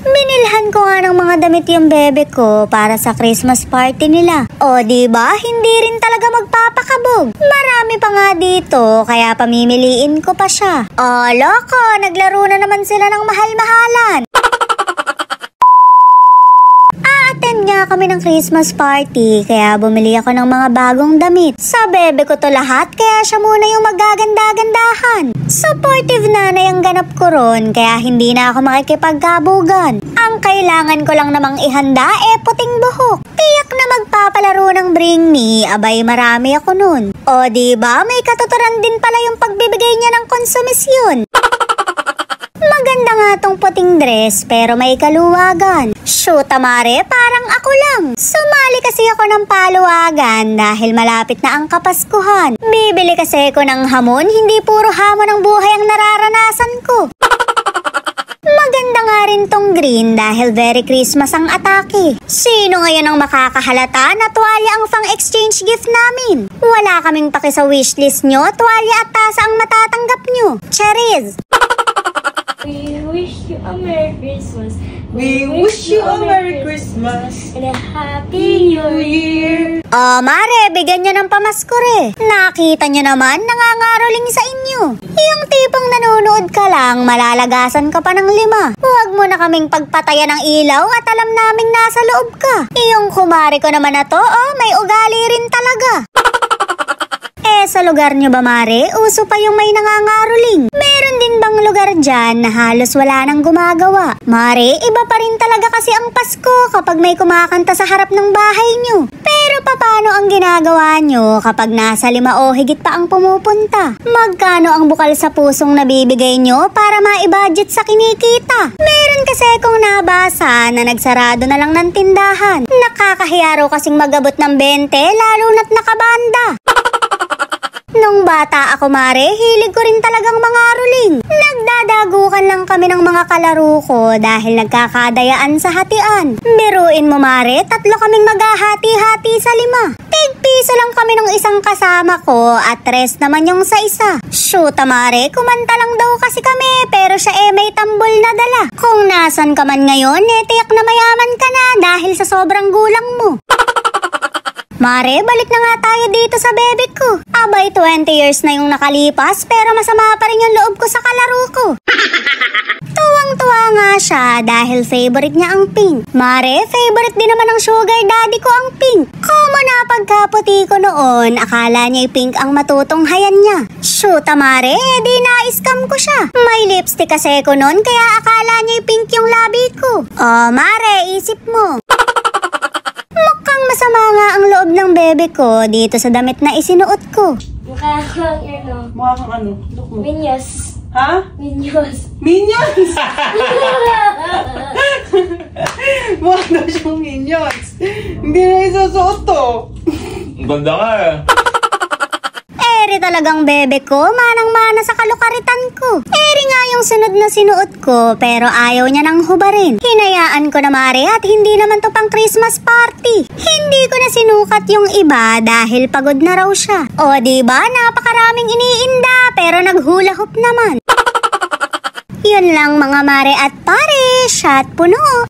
Binilhan ko nga ng mga damit yung bebe ko para sa Christmas party nila. O diba, hindi rin talaga magpapakabog. Marami pa nga dito, kaya pamimiliin ko pa siya. O loko, naglaro na naman sila ng mahal-mahalan. Attend nga kami ng Christmas party, kaya bumili ako ng mga bagong damit. Sa bebe ko to lahat, kaya siya muna yung magaganda-gandahan. Supportive nanay ang ganap ko ron, kaya hindi na ako makikipagkabugan. Ang kailangan ko lang namang ihanda puting buhok. Tiyak na magpapalaro ng Bring Me, abay marami ako nun. O diba, may katuturan din pala yung pagbibigay niya ng konsumisyon. Maganda nga tong puting dress pero may kaluwagan. Shoot amare, parang ako lang. Sumali kasi ako ng paluwagan dahil malapit na ang Kapaskuhan. Bibili kasi ako ng hamon, hindi puro hamon ang buhay ang nararanasan ko. Maganda nga rin tong green dahil very Christmas ang atake. Sino ngayon ang makakahalata na tuwalya ang pang-exchange gift namin? Wala kaming paki sa wishlist nyo, tuwalya at tasa ang matatanggap nyo. Cheriz! We wish you a Merry Christmas. We wish you a Merry Christmas and a Happy New Year. Oh, mare, bigyan nyo ng pamasko re. Nakita nyo naman, nangangaroling sa inyo. Yung tipong nanonood ka lang, malalagasan ka pa ng 5. Huwag mo na kaming pagpatayan ng ilaw at alam naming nasa loob ka. Yung kumari ko naman na to, may ugali rin talaga. Sa lugar nyo ba, mare, uso pa yung may nangangaroling? Meron din bang lugar dyan na halos wala nang gumagawa? Mare, iba pa rin talaga kasi ang Pasko kapag may kumakanta sa harap ng bahay nyo. Pero paano ang ginagawa nyo kapag nasa 5 o higit pa ang pumupunta? Magkano ang bukal sa pusong nabibigay nyo para maibudget sa kinikita? Meron kasi akong nabasa na nagsarado na lang ng tindahan. Nakakahiya raw kasing magabot ng 20 lalo na't nakabanda. Nung bata ako, mare, hilig ko rin talagang mangaroling. Nagdadagukan lang kami ng mga kalaro ko dahil nagkakadayaan sa hatian. Biruin mo, mare, 3 kaming maghahati-hati sa 5. Tig-piso lang kami nung isang kasama ko at 3 naman yung sa isa. Shoot, mare, kumanta lang daw kasi kami pero siya may tambol na dala. Kung nasan ka man ngayon, tiyak na mayaman ka na dahil sa sobrang gulang mo. Mare, balik na nga tayo dito sa bebe ko. Abay, 20 years na yung nakalipas pero masama pa rin yung loob ko sa kalaro ko. Tuwang-tuwa nga siya dahil favorite niya ang pink. Mare, favorite din naman ng sugar daddy ko ang pink. Como na pagkaputi ko noon, akala niya pink ang matutunghayan niya. Shoot, mare, di na-scam ko siya. May lipstick kasi ko noon kaya akala niya pink yung labi ko. Oh, mare, isip mo. Mukhang masama nga ang loob ng bebe ko dito sa damit na isinuot ko. Mukha kang Mukha kang ano? Look mo. Minions. Ha? Minions. Minions! Mukha daw siyang minions. Hindi na isusuot to. Ang ganda nga Talagang bebe ko, manang-mana sa kalukaritan ko. Nga yung sunod na sinuot ko, pero ayaw niya nang hubarin. Hinayaan ko na, mare, at hindi naman to pang Christmas party. Hindi ko na sinukat yung iba dahil pagod na raw siya. O diba, napakaraming iniinda, pero naghula hoop naman. Yun lang mga mare at pare, shot puno.